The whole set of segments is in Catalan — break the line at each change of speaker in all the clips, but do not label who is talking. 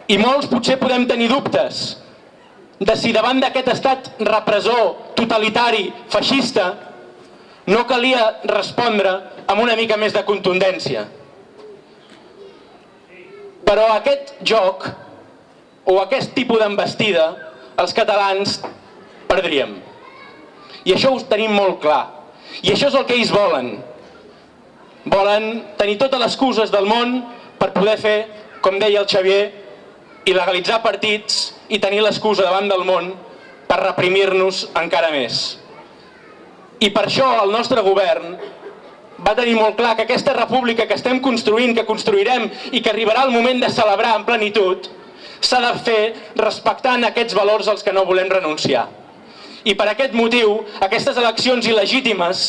I molts potser podem tenir dubtes de si davant d'aquest estat repressor, totalitari, feixista, no calia respondre amb una mica més de contundència. Però aquest joc o aquest tipus d'envestida els catalans perdríem. I això ho tenim molt clar. I això és el que ells volen. Volen tenir totes les excuses del món per poder fer, com deia el Xavier, il·legalitzar partits i tenir l'excusa davant del món per reprimir-nos encara més. I per això el nostre govern va tenir molt clar que aquesta república que estem construint, que construirem i que arribarà el moment de celebrar en plenitud, s'ha de fer respectant aquests valors als que no volem renunciar. I per aquest motiu, aquestes eleccions il·legítimes,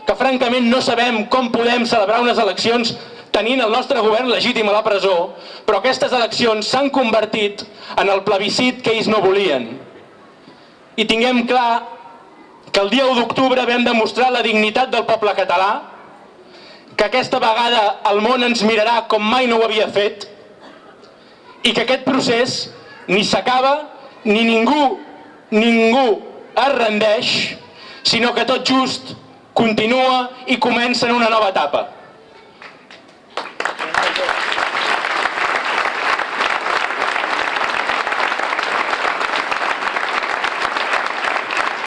que francament no sabem com podem celebrar unes eleccions tenint el nostre govern legítim a la presó, però aquestes eleccions s'han convertit en el plebiscit que ells no volien. I tinguem clar que el dia 1 d'octubre vam demostrar la dignitat del poble català, que aquesta vegada el món ens mirarà com mai no ho havia fet i que aquest procés ni s'acaba ni ningú es rendeix, sinó que tot just continua i comença en una nova etapa.